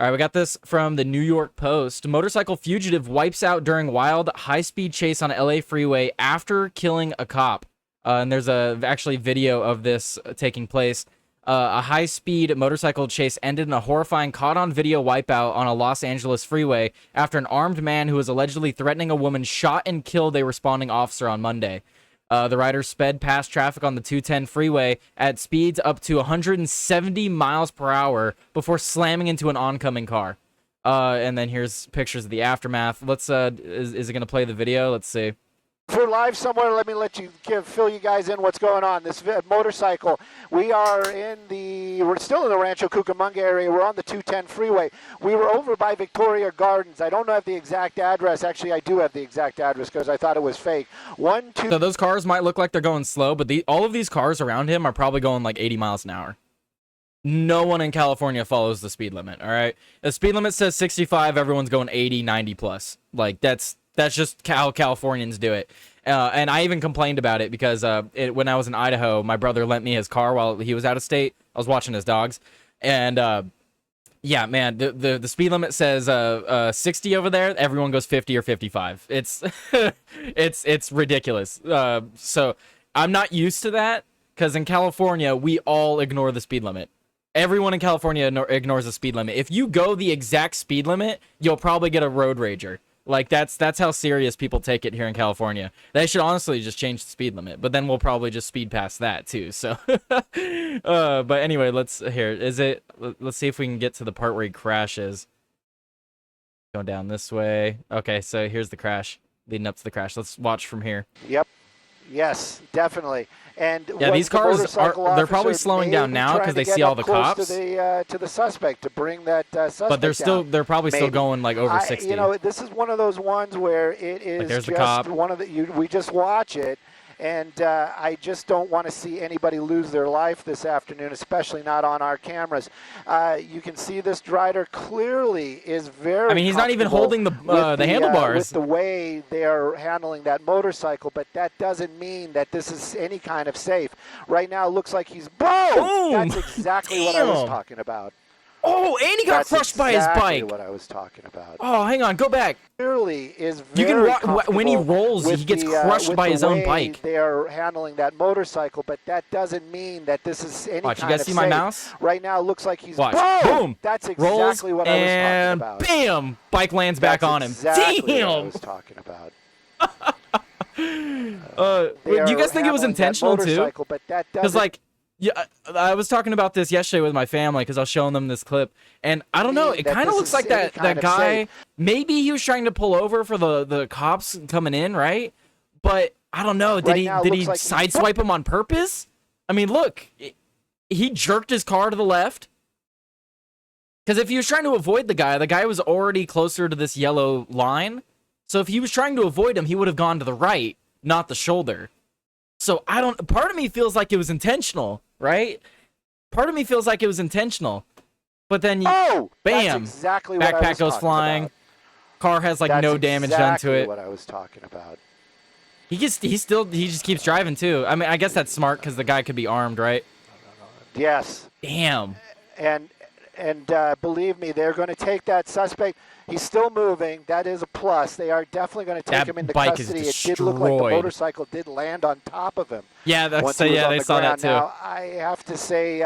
All right, we got this from the New York Post. Motorcycle fugitive wipes out during wild high-speed chase on LA freeway after killing a cop. And there's actually video of this taking place. A high-speed motorcycle chase ended in a horrifying caught-on-video wipeout on a Los Angeles freeway after an armed man who was allegedly threatening a woman shot and killed a responding officer on Monday. The rider sped past traffic on the 210 freeway at speeds up to 170 miles per hour before slamming into an oncoming car. And then here's pictures of the aftermath. Let's is it gonna play the video? Let's see. If we're live somewhere, let me fill you guys in what's going on. This motorcycle, we're still in the Rancho Cucamonga area. We're on the 210 freeway. We were over by Victoria Gardens. I don't have the exact address. Actually, I do have the exact address because I thought it was fake. So those cars might look like they're going slow, but all of these cars around him are probably going like 80 miles an hour. No one in California follows the speed limit, all right? The speed limit says 65, everyone's going 80, 90 plus. Like, that's just how Californians do it. And I even complained about it because when I was in Idaho, my brother lent me his car while he was out of state. I was watching his dogs. And, yeah, man, the speed limit says 60 over there. Everyone goes 50 or 55. It's it's ridiculous. So I'm not used to that because in California, we all ignore the speed limit. Everyone in California ignores the speed limit. If you go the exact speed limit, you'll probably get a road rager. Like, that's how serious people take it here in California. They should honestly just change the speed limit, but then we'll probably just speed past that too. So, but anyway, let's see if we can get to the part where he crashes. Going down this way. Okay, so here's the crash, leading up to the crash. Let's watch from here. Yep. Yes, definitely. And yeah, these cars they're probably slowing down now because they see all the cops. To the suspect to bring that suspect. But they're probably still going like over 60. You know, this is one of those ones where it is like there's just the cop. we just watch it. And I just don't want to see anybody lose their life this afternoon, especially not on our cameras. You can see this rider clearly is very. I mean, he's not even holding the handlebars. With the way they are handling that motorcycle, but that doesn't mean that this is any kind of safe. Right now, it looks like he's boom. That's exactly what I was talking about. Oh, and he got crushed by his bike. What I was talking about. Oh, hang on, go back. Clearly is very when he rolls, he gets crushed by his own bike. They are handling that motorcycle, but that doesn't mean that this is any Watch, kind you guys of see safe. my mouse? Right now, it looks like he's boom. That's exactly what I was talking about. Bam! Bike lands back on him. Exactly Damn! what I was talking about. Do you guys think it was intentional too? Because yeah, I was talking about this yesterday with my family because I was showing them this clip, and I don't know. It kind of looks like that guy. Maybe he was trying to pull over for the cops coming in, right? But I don't know. Did he sideswipe him on purpose? I mean, look, he jerked his car to the left. Because if he was trying to avoid the guy was already closer to this yellow line. So if he was trying to avoid him, he would have gone to the right, not the shoulder. So part of me feels like it was intentional, right? Part of me feels like it was intentional. But then, bam, that's exactly what backpack goes flying. About. Car has like no damage done to it. What I was talking about. He just keeps driving too. I mean, I guess that's smart because the guy could be armed, right? Yes. Damn. And believe me, they're going to take that suspect. He's still moving. That is a plus. They are definitely going to take him into custody. It did look like the motorcycle did land on top of him. Yeah, they saw that too. Now, I have to say,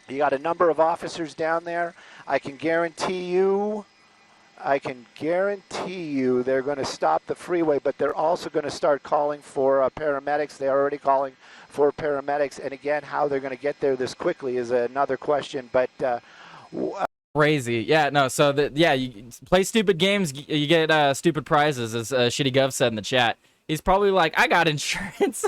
you got a number of officers down there. I can guarantee you they're going to stop the freeway, but they're also going to start calling for paramedics. They're already calling for paramedics. And again, how they're going to get there this quickly is another question. But crazy. Yeah, no, so you play stupid games, you get stupid prizes, as Shitty Gov said in the chat. He's probably like, I got insurance.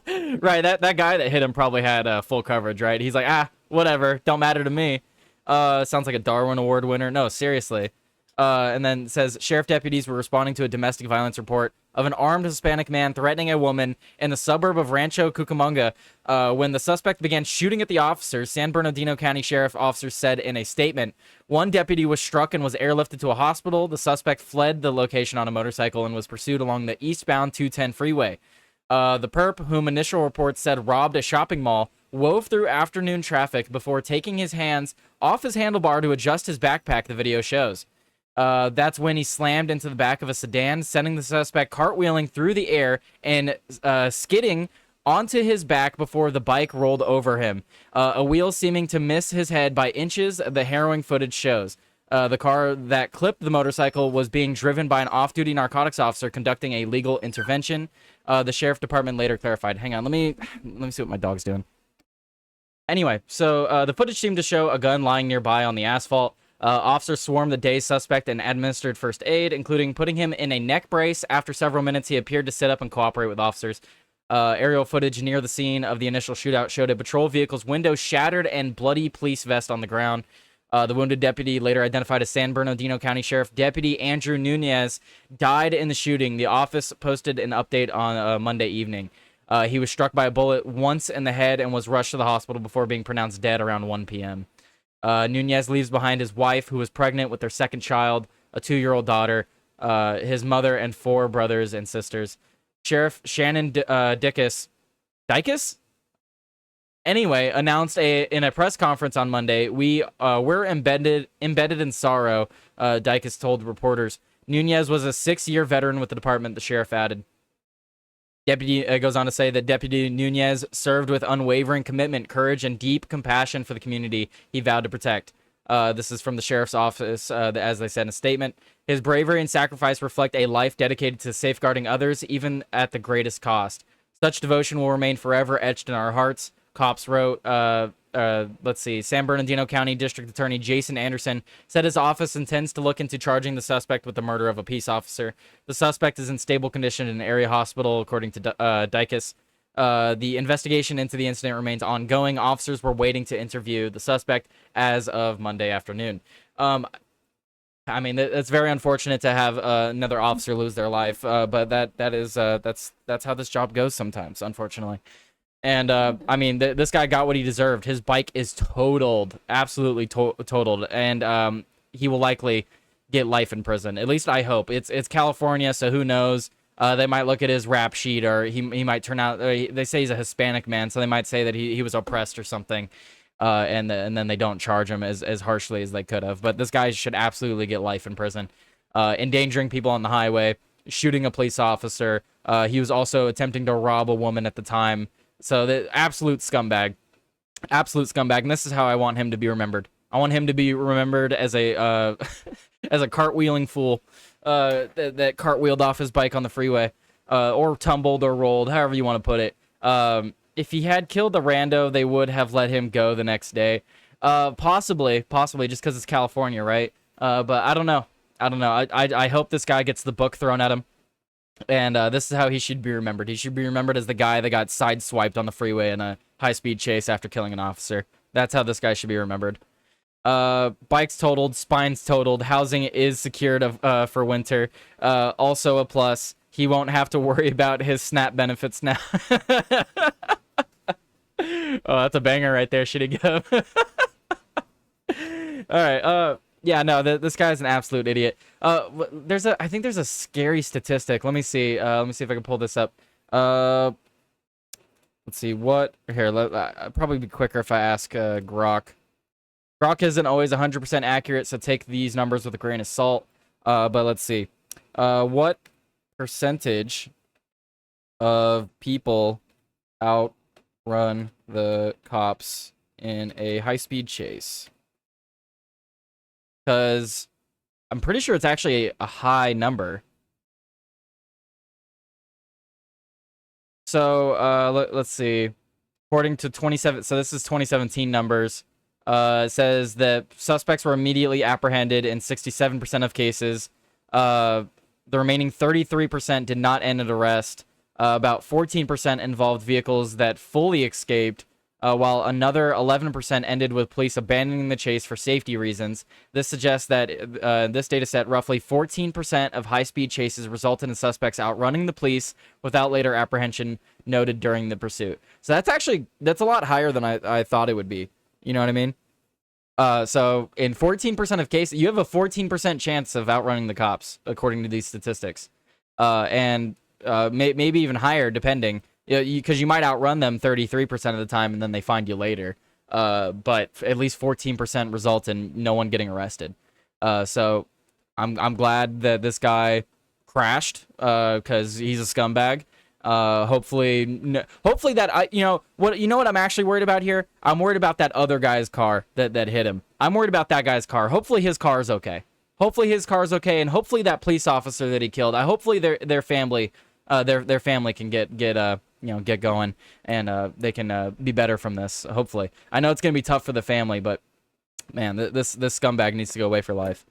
Right, that guy that hit him probably had full coverage, right? He's like, whatever, don't matter to me. Sounds like a Darwin Award winner. No, seriously. And then it says, sheriff deputies were responding to a domestic violence report of an armed Hispanic man threatening a woman in the suburb of Rancho Cucamonga when the suspect began shooting at the officers. San Bernardino County Sheriff officers said in a statement. One deputy was struck and was airlifted to a hospital. The suspect fled the location on a motorcycle and was pursued along the eastbound 210 freeway. The perp, whom initial reports said robbed a shopping mall, wove through afternoon traffic before taking his hands off his handlebar to adjust his backpack, the video shows. That's when he slammed into the back of a sedan, sending the suspect cartwheeling through the air and skidding onto his back before the bike rolled over him. A wheel seeming to miss his head by inches, the harrowing footage shows. The car that clipped the motorcycle was being driven by an off-duty narcotics officer conducting a legal intervention. The sheriff department later clarified. Hang on, let me see what my dog's doing. Anyway, so the footage seemed to show a gun lying nearby on the asphalt. Officers swarmed the dazed suspect and administered first aid, including putting him in a neck brace. After several minutes, he appeared to sit up and cooperate with officers. Aerial footage near the scene of the initial shootout showed a patrol vehicle's window shattered and bloody police vest on the ground. The wounded deputy, later identified as San Bernardino County Sheriff Deputy Andrew Nunez, died in the shooting. The office posted an update on Monday evening. He was struck by a bullet once in the head and was rushed to the hospital before being pronounced dead around 1 p.m. Nunez leaves behind his wife, who was pregnant with their second child, a 2-year-old daughter, his mother, and 4 brothers and sisters. Sheriff Shannon Dickus anyway announced in a press conference on Monday, we're embedded in sorrow. Dickus told reporters. Nunez was a 6-year veteran with the department, the sheriff added. Deputy goes on to say that Deputy Nunez served with unwavering commitment, courage, and deep compassion for the community he vowed to protect. This is from the sheriff's office, as they said in a statement. His bravery and sacrifice reflect a life dedicated to safeguarding others, even at the greatest cost. Such devotion will remain forever etched in our hearts. Cops wrote, San Bernardino County District Attorney Jason Anderson said his office intends to look into charging the suspect with the murder of a peace officer. The suspect is in stable condition in an area hospital, according to Dickus. The investigation into the incident remains ongoing. Officers were waiting to interview the suspect as of Monday afternoon. I mean, it's very unfortunate to have another officer lose their life, but that's how this job goes sometimes, unfortunately. And I mean, this guy got what he deserved. His bike is totaled, absolutely totaled, and he will likely get life in prison. At least I hope. It's California, so who knows? They might look at his rap sheet, or he might turn out. They say he's a Hispanic man, so they might say that he was oppressed or something, and then they don't charge him as harshly as they could have. But this guy should absolutely get life in prison. Endangering people on the highway, shooting a police officer. He was also attempting to rob a woman at the time. So the absolute scumbag, and this is how I want him to be remembered. I want him to be remembered as a as a cartwheeling fool that cartwheeled off his bike on the freeway, or tumbled or rolled, however you want to put it. If he had killed the rando, they would have let him go the next day. Possibly, just because it's California, right? But I don't know. I hope this guy gets the book thrown at him. And this is how he should be remembered. He should be remembered as the guy that got sideswiped on the freeway in a high-speed chase after killing an officer. That's how this guy should be remembered. Bikes totaled, spines totaled, housing is secured for winter. Also a plus. He won't have to worry about his SNAP benefits now. Oh, that's a banger right there, Shitty Gov. All right, yeah, no, this guy's an absolute idiot. I think there's a scary statistic. Let me see. Let me see if I can pull this up. Let's see what here. Probably be quicker if I ask Grok. Grok isn't always 100% accurate, so take these numbers with a grain of salt. But let's see. What percentage of people outrun the cops in a high-speed chase? Because I'm pretty sure it's actually a high number. So let's see. According to 27, so this is 2017 numbers. It says that suspects were immediately apprehended in 67% of cases. The remaining 33% did not end at arrest. About 14% involved vehicles that fully escaped. While another 11% ended with police abandoning the chase for safety reasons. This suggests that this data set, roughly 14% of high-speed chases resulted in suspects outrunning the police without later apprehension noted during the pursuit. So that's a lot higher than I thought it would be. You know what I mean? So in 14% of cases, you have a 14% chance of outrunning the cops, according to these statistics. And maybe even higher, depending. Yeah, because you might outrun them 33% of the time, and then they find you later. But at least 14% result in no one getting arrested. So I'm glad that this guy crashed because he's a scumbag. Hopefully that you know what I'm actually worried about here. I'm worried about that other guy's car that hit him. I'm worried about that guy's car. Hopefully his car is okay. Hopefully his car is okay, and hopefully that police officer that he killed. Hopefully their family their family can get going, and they can be better from this. Hopefully, I know it's gonna be tough for the family, but man, this scumbag needs to go away for life.